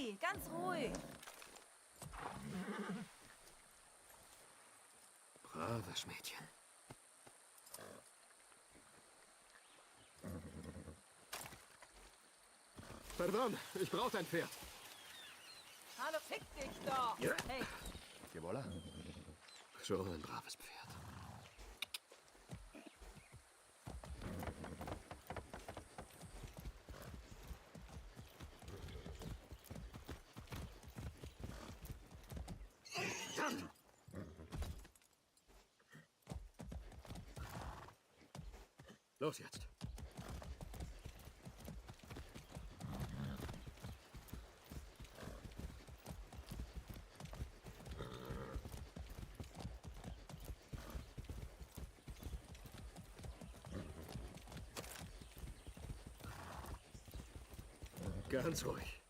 Hey, ganz ruhig. Braves Mädchen. Pardon, ich brauche dein Pferd. Hallo, fick dich doch. Ja. Hey, Que voilà. So ein braves Pferd. Los jetzt. Ganz ruhig.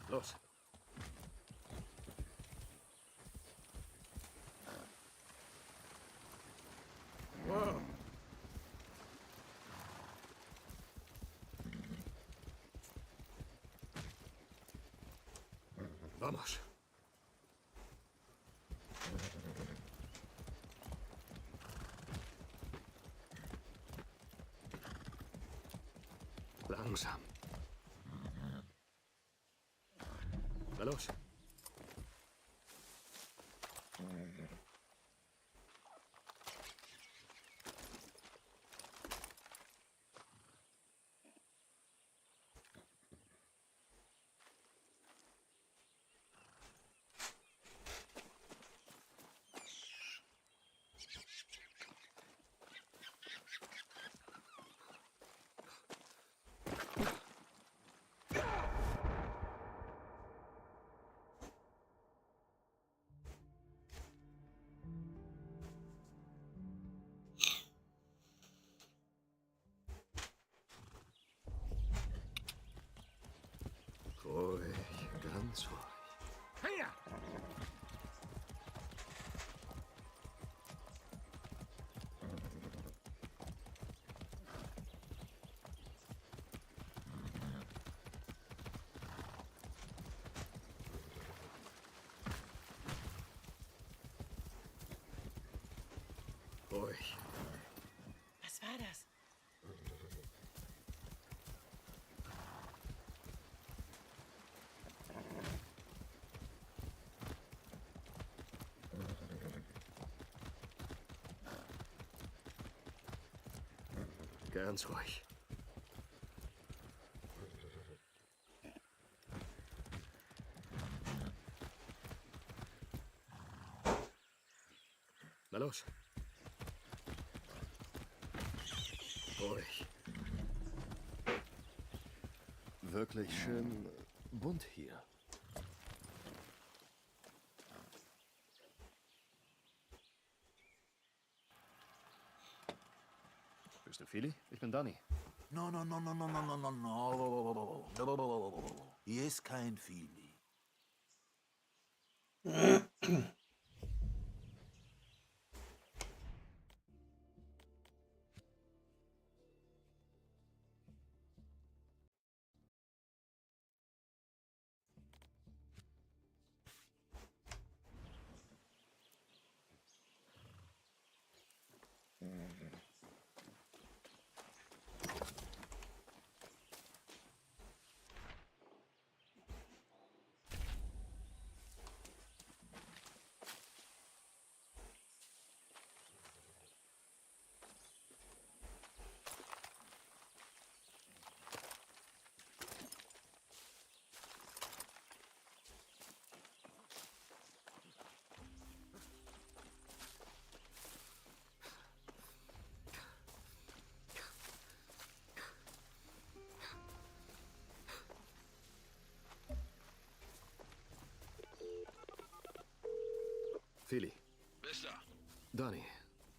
Los. Wow. Vamos. Langsam. Na los. Ruhig, ganz ruhig. Hey! Ruhig. was war das? Ganz ruhig. Na los. Ruhig. Wirklich schön bunt hier. Bist du Philly? Ich bin Danny. No, no, no, no, no, no, no, no, no. Hier ist kein Fili. Philly. Bist da? Donny,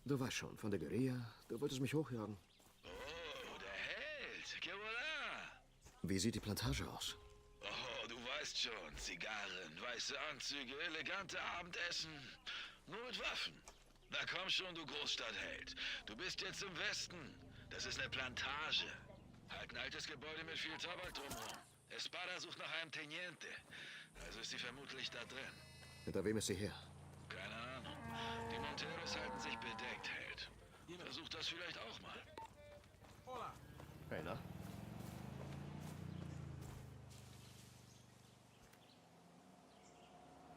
du weißt schon, von der Guerilla. Du wolltest mich hochjagen. Oh, der Held. Que voilà. Wie sieht die Plantage aus? Oh, du weißt schon. Zigarren, weiße Anzüge, elegante Abendessen. Nur mit Waffen. Na komm schon, du Großstadtheld. Du bist jetzt im Westen. Das ist eine Plantage. Halt ein altes Gebäude mit viel Tabak drumherum. Espada sucht nach einem Teniente. Also ist sie vermutlich da drin. Hinter wem ist sie her? Keine Ahnung. Die Monteros halten sich bedeckt, Held. Versucht das vielleicht auch mal. Hey, na?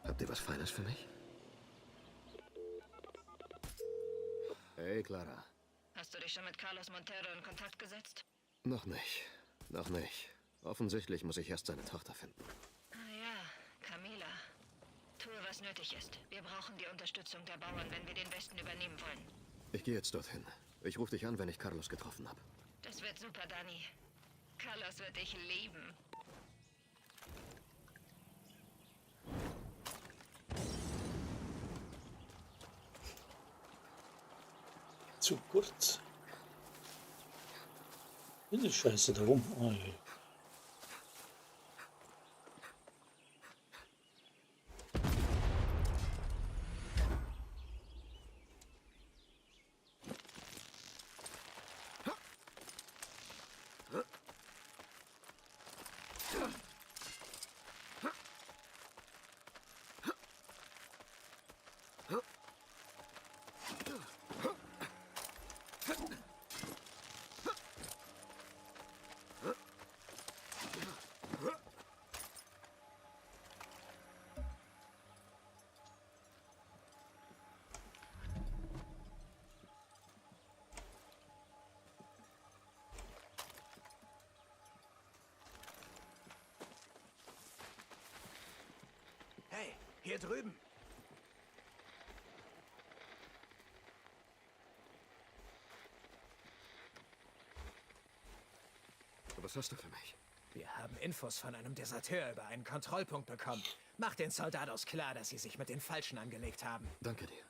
Habt ihr was Feines für mich? Hey, Clara. Hast du dich schon mit Carlos Montero in Kontakt gesetzt? Noch nicht. Noch nicht. Offensichtlich muss ich erst seine Tochter finden. Ah ja, Camila. Tue, was nötig ist. Wir brauchen die Unterstützung der Bauern, wenn wir den Westen übernehmen wollen. Ich gehe jetzt dorthin. Ich rufe dich an, wenn ich Carlos getroffen habe. Das wird super, Dani. Carlos wird dich lieben. Zu kurz. Diese Scheiße da rum. Oh, ja. Hey, hier drüben. Was hast du für mich? Wir haben Infos von einem Deserteur über einen Kontrollpunkt bekommen. Mach den Soldados klar, dass sie sich mit den Falschen angelegt haben. Danke dir.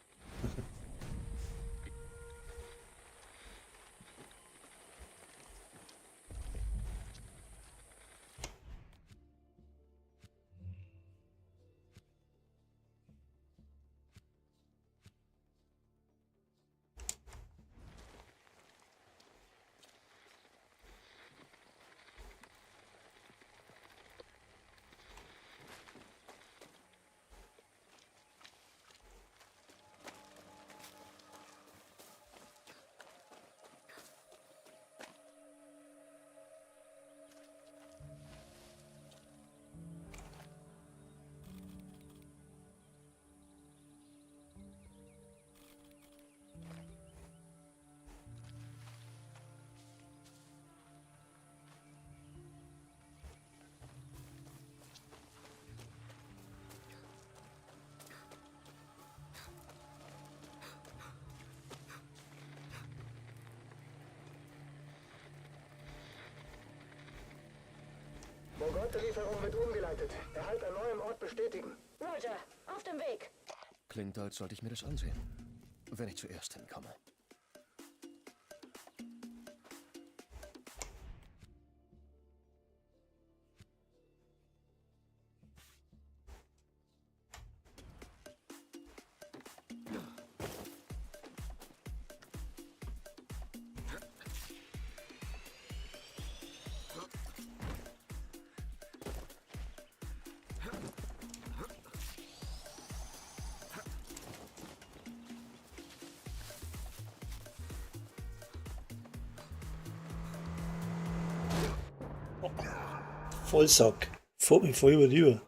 Morgoth-Lieferung wird umgeleitet. Erhalt an neuem Ort bestätigen. Roger, auf dem Weg. Klingt, als sollte ich mir das ansehen. Wenn ich zuerst hinkomme. Vollsack. Vor mich voll über die Uhr.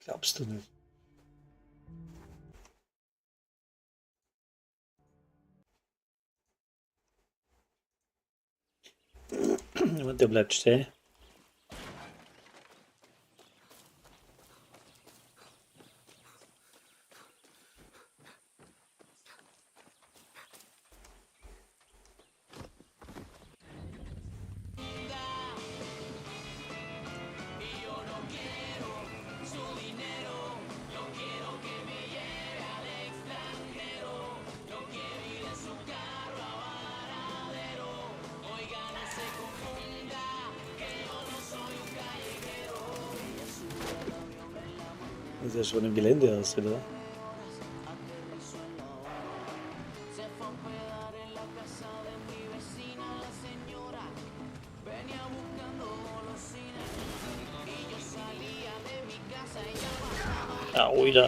Glaubst du nicht? Und der bleibt stehen. Das ist ja schon im Gelände aus, oder? Ah, oida.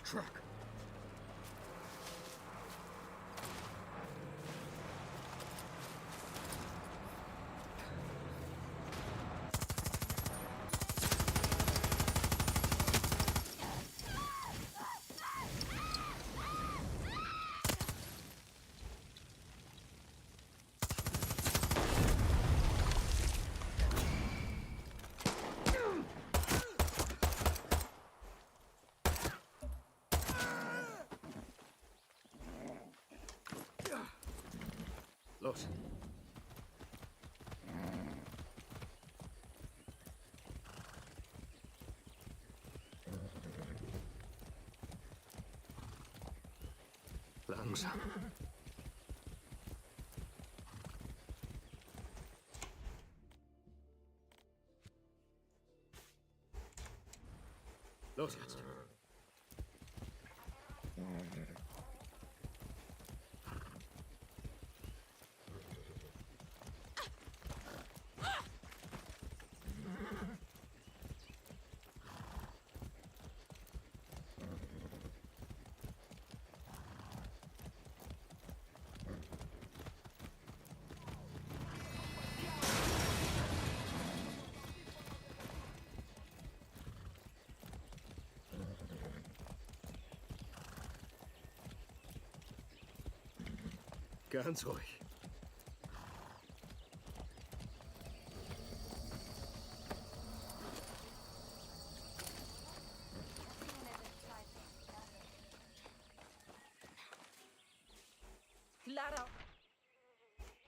Truck. Los. Langsam. Los jetzt. Ganz ruhig.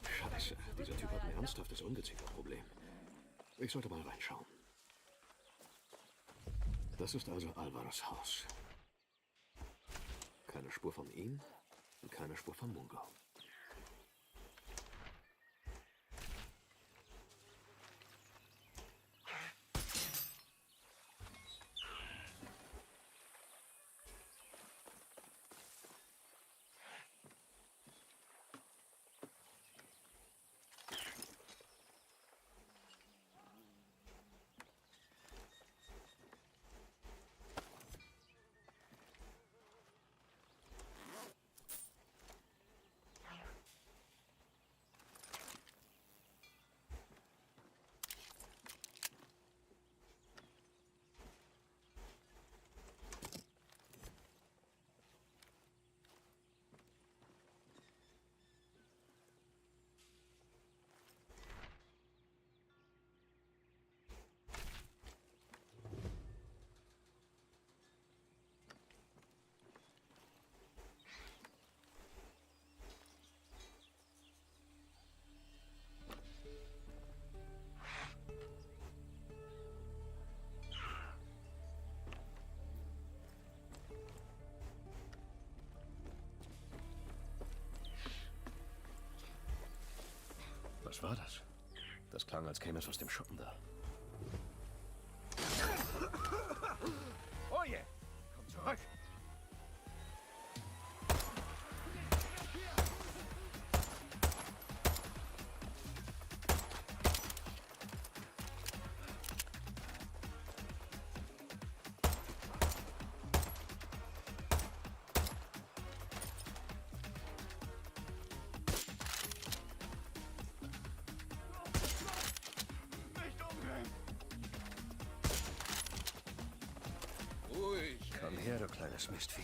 Scheiße, dieser Typ hat ein ernsthaftes Ungezieferproblem. Ich sollte mal reinschauen. Das ist also Alvaros Haus. Keine Spur von ihm und keine Spur von Mungo. Was war das? Das klang, als käme es aus dem Schuppen da. Oje! Komm zurück! Nicht umdrehen! kleines Mistvieh.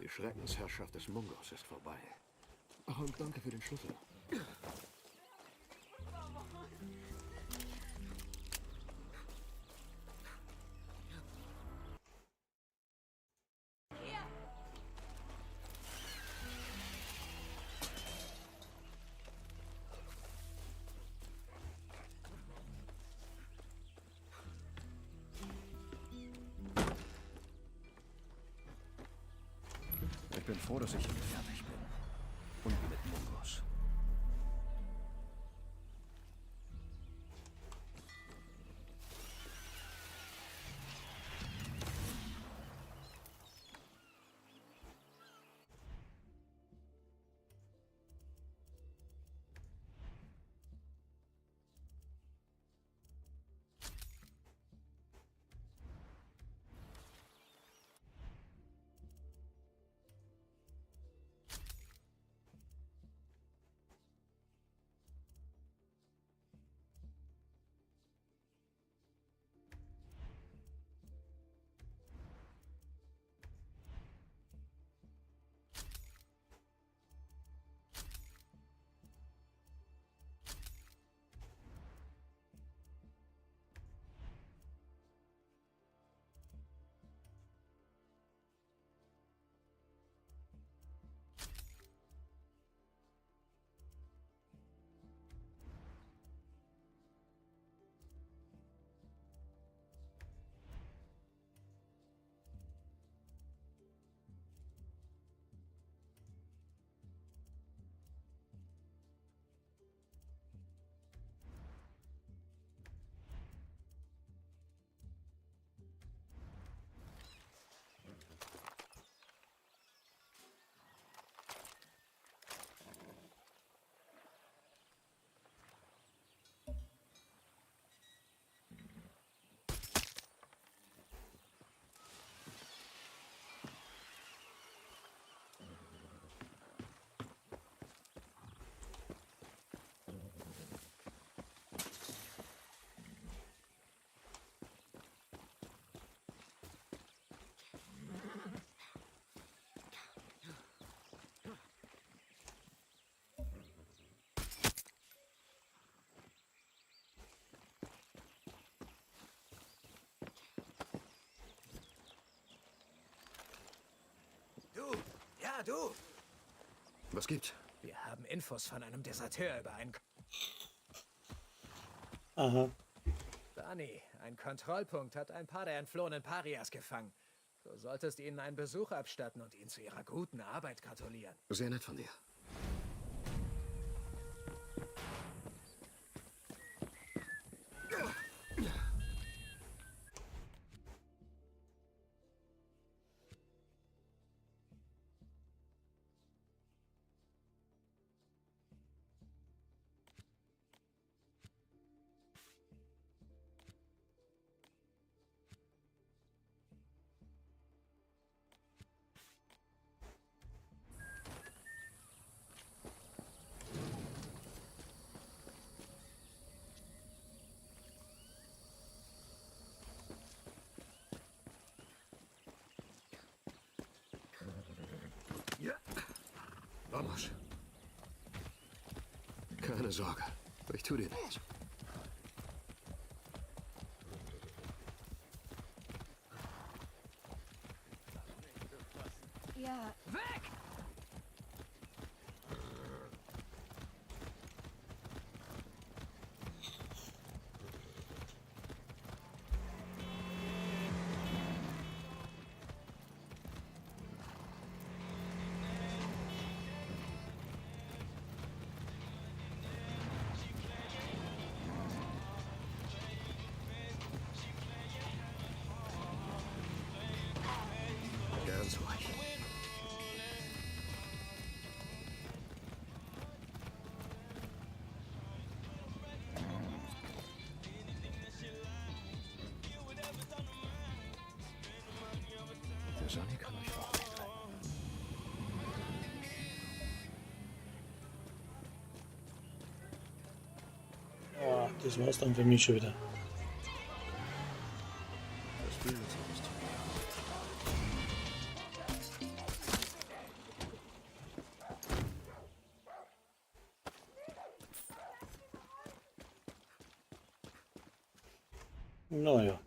Die Schreckensherrschaft des Mungos ist vorbei. Ach, und danke für den Schlüssel. Ich bin froh, dass ich fertig bin. Und mit Mungos. Du! Ja, du! Was gibt's? Wir haben Infos von einem Deserteur über einen... Aha. Dani, ein Kontrollpunkt hat ein paar der entflohenen Parias gefangen. Du solltest ihnen einen Besuch abstatten und ihnen zu ihrer guten Arbeit gratulieren. Sehr nett von dir. Vamos. Keine Sorge. Ich tu dir nichts. Ja, Weg! Das war's dann für mich schon wieder. Das bildet sich nicht. Naja.